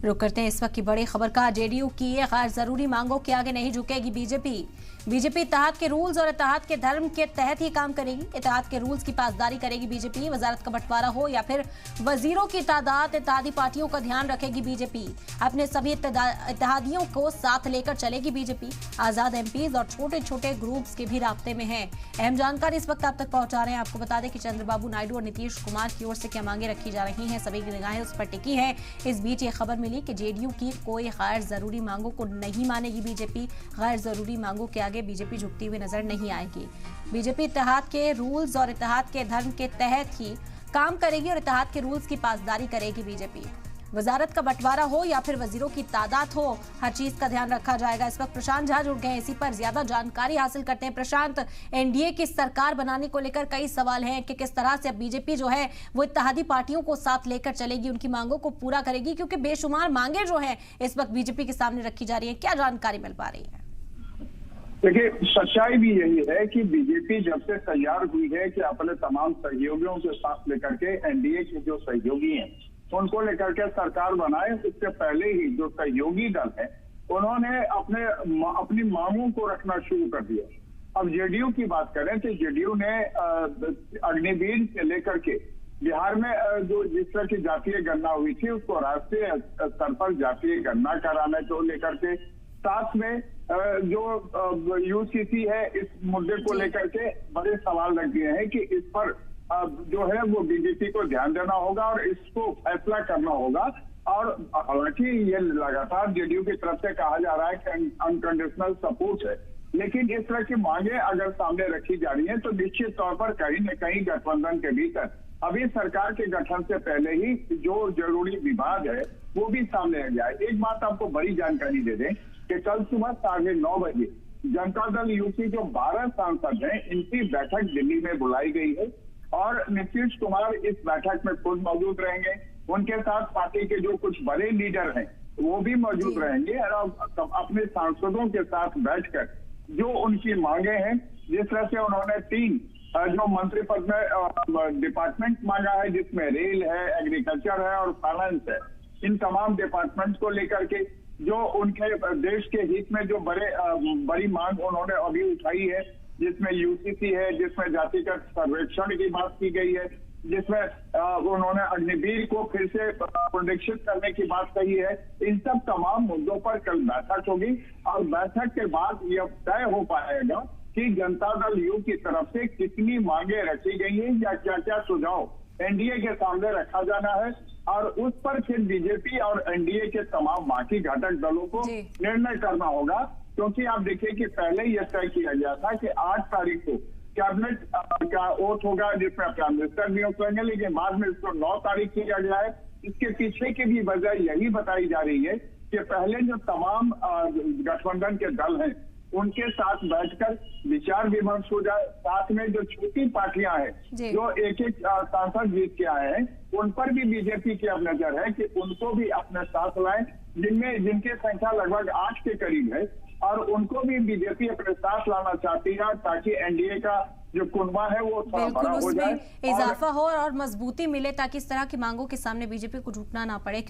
रुक करते हैं इस वक्त की बड़ी खबर का। जेडीयू की गैर जरूरी मांगों के आगे नहीं झुकेगी बीजेपी। बीजेपी इत्तेहाद के रूल्स और इत्तेहाद के धर्म के तहत ही काम करेगी। इत्तेहाद के रूल्स की पासदारी करेगी बीजेपी। वजारत का बंटवारा हो या फिर वजीरों की तादाद, इत्तेहादी पार्टियों का ध्यान रखेगी बीजेपी। अपने सभी इत्तेहादियों को साथ लेकर चलेगी बीजेपी। आजाद एमपीज और छोटे छोटे ग्रुप्स के भी राब्ते में है। अहम जानकारी इस वक्त आप तक पहुंचा रहे हैं। आपको बता दें कि चंद्रबाबू नायडू और नीतीश कुमार की ओर से क्या मांगे रखी जा रही हैं, सभी की निगाहें उस पर टिकी है। इस बीच ये खबर मिली कि जेडीयू की कोई गैर जरूरी मांगों को नहीं मानेगी बीजेपी। गैर जरूरी मांगों के आगे बीजेपी झुकती हुई नजर नहीं आएगी। बीजेपी इत्तेहाद के रूल्स और इत्तेहाद के धर्म के तहत ही काम करेगी और इत्तेहाद के रूल्स की पासदारी करेगी बीजेपी। वजारत का बंटवारा हो या फिर वजीरों की तादाद हो, हर चीज का ध्यान रखा जाएगा। इस वक्त प्रशांत झा जुड़ गए हैं, इसी पर ज्यादा जानकारी हासिल करते हैं। प्रशांत, एनडीए की सरकार बनाने को लेकर कई सवाल हैं कि किस तरह से अब बीजेपी जो है वो इत्तेहादी पार्टियों को साथ लेकर चलेगी, उनकी मांगों को पूरा करेगी, क्योंकि बेशुमार मांगे जो है इस वक्त बीजेपी के सामने रखी जा रही है। क्या जानकारी मिल पा रही है? देखिए, सच्चाई भी यही है कि बीजेपी जब से तैयार हुई है कि अपने तमाम सहयोगियों के साथ लेकर के एनडीए के जो सहयोगी हैं उनको लेकर के सरकार बनाए, उससे पहले ही जो सहयोगी दल है उन्होंने अपनी मांगों को रखना शुरू कर दिया। अब जेडीयू की बात करें तो जेडीयू ने अग्निवीर से लेकर के बिहार में जो जिस तरह की जातीय गणना हुई थी उसको राष्ट्रीय स्तर पर जातीय गणना कराने को लेकर के, साथ में जो यूसीसी है इस मुद्दे को लेकर के बड़े सवाल रख दिए हैं कि इस पर जो है वो बीजेपी को ध्यान देना होगा और इसको फैसला करना होगा। और हालांकि ये लगातार जेडीयू की तरफ से कहा जा रहा है कि अनकंडीशनल सपोर्ट है, लेकिन इस तरह की मांगे अगर सामने रखी जा रही हैं तो निश्चित तौर पर कहीं न कहीं गठबंधन के भीतर अभी सरकार के गठन से पहले ही जो जरूरी विवाद है वो भी सामने आ जाए। एक बात आपको बड़ी जानकारी दे दें कि कल सुबह 9:30 बजे जनता दल यूपी जो 12 सांसद हैं इनकी बैठक दिल्ली में बुलाई गई है और नीतीश कुमार इस बैठक में खुद मौजूद रहेंगे। उनके साथ पार्टी के जो कुछ बड़े लीडर हैं वो भी मौजूद रहेंगे और अपने सांसदों के साथ बैठकर जो उनकी मांगे हैं, जिस तरह से उन्होंने 3 जो मंत्री पद में डिपार्टमेंट मांगा है, जिसमें रेल है, एग्रीकल्चर है और फाइनेंस है, इन तमाम डिपार्टमेंट को लेकर के जो उनके देश के हित में जो बड़ी मांग उन्होंने अभी उठाई है, जिसमें यूसीसी है, जिसमें जातिगत सर्वेक्षण की बात की गई है, जिसमें उन्होंने अग्निवीर को फिर से पुनरीक्षित करने की बात कही है। इन सब तमाम मुद्दों पर कल बैठक होगी और बैठक के बाद यह तय हो पाएगा कि जनता दल यू की तरफ से कितनी मांगे रखी गई है या क्या क्या सुझाव एनडीए के सामने रखा जाना है और उस पर फिर बीजेपी और एनडीए के तमाम बाकी घटक दलों को निर्णय करना होगा। क्योंकि आप देखिए कि पहले यह तय किया गया था कि 8 तारीख को कैबिनेट का वोट होगा जिसमें प्राइम मिनिस्टर नियुक्त होंगे, लेकिन बाद में इसको 9 तारीख किया गया है। इसके पीछे की भी वजह यही बताई जा रही है कि पहले जो तमाम गठबंधन के दल हैं उनके साथ बैठकर विचार विमर्श हो जाए, साथ में जो छोटी पार्टियां हैं जो एक सांसद जीत के आए हैं उन पर भी बीजेपी की अब नजर है कि उनको भी अपने साथ लाएं, जिनकी संख्या लगभग 8 के करीब है और उनको भी बीजेपी अपने साथ लाना चाहती है ताकि एनडीए का जो कुनबा है वो थोड़ा बड़ा हो जाए, इजाफा हो और मजबूती मिले ताकि इस तरह की मांगों के सामने बीजेपी को झुकना ना पड़े।